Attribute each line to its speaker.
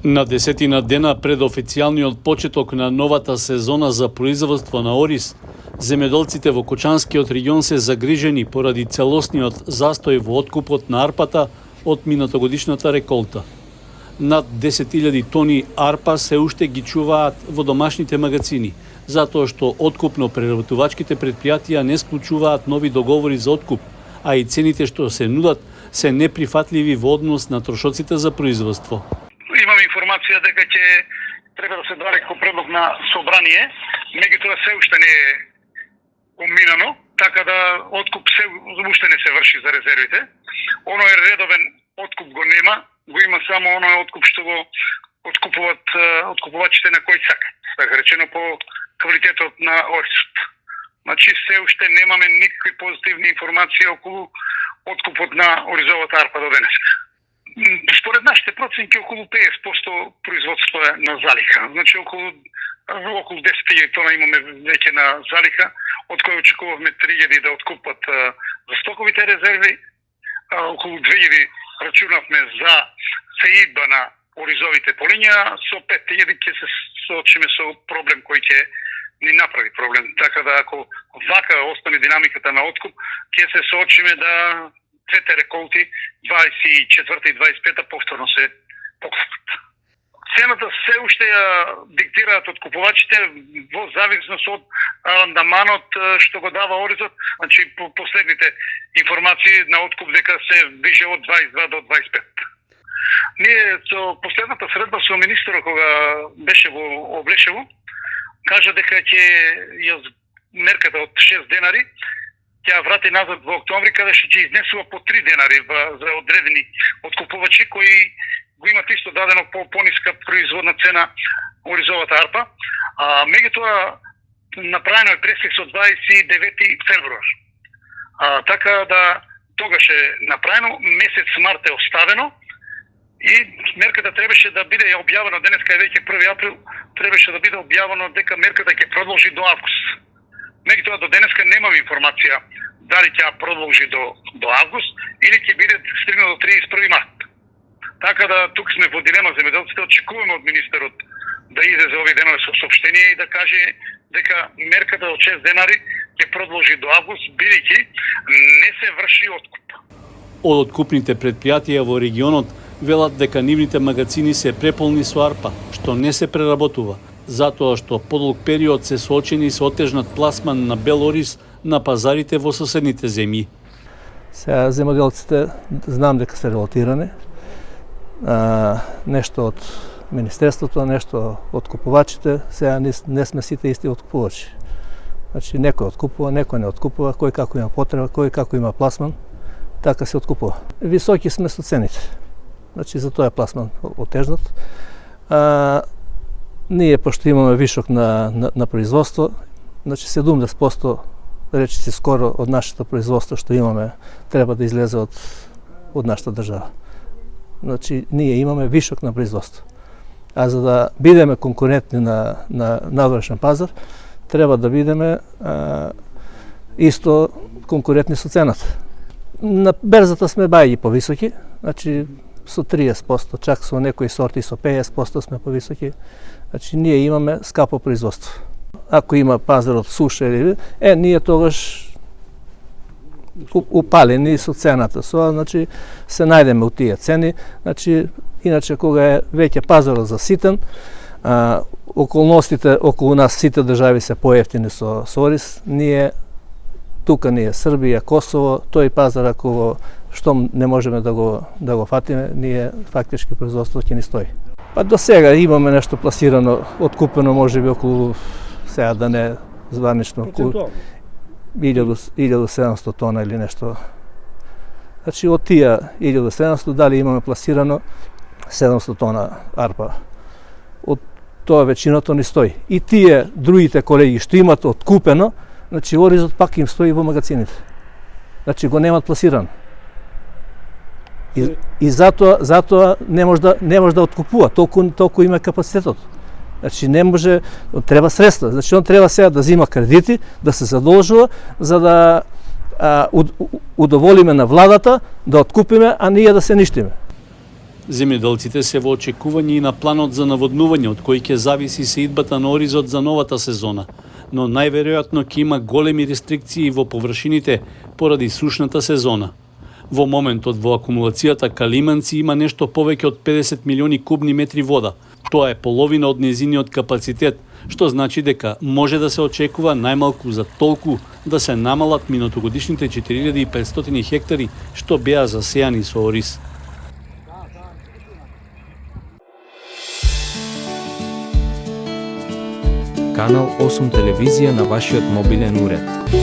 Speaker 1: На 10 дена пред официјалниот почеток на новата сезона за производство на ориз, земјоделците во Кочанскиот регион се загрижени поради целосниот застој во откупот на арпата од минатогодишната реколта. Над 10.000 тони арпа се уште ги чуваат во домашните магазини, затоа што откупно-преработувачките предпријатија не склучуваат нови договори за откуп, а и цените што се нудат се неприфатливи во однос на трошоците за производство.
Speaker 2: Имаме информација дека ќе треба да се даде како предлог на собрание, меѓутоа се уште не е уминано, така да откуп се уште не се врши за резервите. Оно е редовен откуп го нема, го има само оној откуп што го откупуваат откупувачите на кој сакат, така речено по квалитетот на оризот. Значи се уште немаме никакви позитивни информации околу откупот на оризовата арпа до денес. Според нашите проценки околу 50% производство е на залиха. Значи околу 10.000 тона имаме веќе на залиха, од кои очекувавме 3.000 да откупат за стоковите резерви, околу 2.000 рачунавме за сеидба на оризовите полиња, со 5.000 ќе се соочиме со проблем кој ќе ни направи проблем. Така да ако вака остане динамиката на откуп, ќе се соочиме да двете реколти 24 и 25 повторно се покупат. Цената се уште ја диктираат откупувачите во зависност од рандаманот што го дава оризот. Значи по последните информации на откуп дека се движи од 22 до 25. Ние со последната средба со министерот кога беше во Облешево, кажа дека ќе ја мерката од 6 денари ќе врати назад во октомври, каде што ќе изнесува по 3 денари за одредени откупувачи кои го имат исто дадено по пониска производна цена оризовата арпа. Меѓутоа направено е пресек со 29 февруар. Така да тогаш е направено, месец март е оставено и мерката требаше да биде објавена денеска е веќе 1 април, требаше да биде објавено дека мерката ќе продолжи до август. Меѓутоа до денеска немам информација дали ќе продолжи до август или ќе биде стигнато до 31 март. Така да тук сме во дилема земјоделците, очекуваме од министерот да излезе овие денови со соопштение и да каже дека мерката од 6 денари ќе продолжи до август, бидејќи не се врши откуп.
Speaker 1: Од откупните предпријатија во регионот велат дека нивните магазини се преполни со арпа, што не се преработува, затоа што подолг период се соочени со отежнат пласман на бел ориз на пазарите во соседните земји.
Speaker 3: Сега земјоделците знам дека се релатирани, нешто од Министерството, нешто од купувачите, сега не сме сите исти откупувачи. Значи некој откупува, некој не откупува, кој како има потреба, кој како има пласман, така се откупува. Високи сме со цените. Значи за тоа е пласман отежнат. Ние пошто имаме вишок на производство, значи 70% речиси скоро од нашето производство што имаме треба да излезе од нашата држава. Значи ние имаме вишок на производство. А за да бидеме конкурентни на надворешен пазар, треба да бидеме исто конкурентни со цената. На берзата сме бајги повисоки, значи со 30%, чак со некои сорти со 50% сме повисоки. Значи ние имаме скапо производство. Ако има пазар од суша или ние тогаш упалени со цената, значи се најдеме од тие цени, значи иначе кога е веќе пазарот заситен, околностите околу нас сите држави се поевтини со ориз, ние Србија, Косово, тој пазар ако што не можеме да го фатиме, ние фактички производството ќе ни стои. Па до сега имаме нешто пласирано, откупено можеби околу, сега да не званично, околу 1700 тона или нешто. Значи од тие 1700 дали имаме пласирано 700 тона арпа. Од тоа веќиното ни стои. И тие другите колеги што имат откупено, значи оризот пак им стои во магазините. Значи го немат пласирано. И затоа не може да откупува, толку има капацитетот. Значи не може, треба средства. Значи он треба сега да зима кредити, да се задолжува за да удоволиме на владата, да откупиме, а ние да се ништиме.
Speaker 1: Земјоделците се во очекување и на планот за наводнување, од кој ќе зависи сеидбата на оризот за новата сезона, но најверојатно ќе има големи рестрикции во површините поради сушната сезона. Во моментот во акумулацијата Калиманци има нешто повеќе од 50 милиони кубни метри вода. Тоа е половина од незиниот капацитет, што значи дека може да се очекува најмалку за толку да се намалат минатогодишните 4500 хектари што беа засејани со ориз.
Speaker 4: Канал 8 телевизија на вашиот мобилен уред.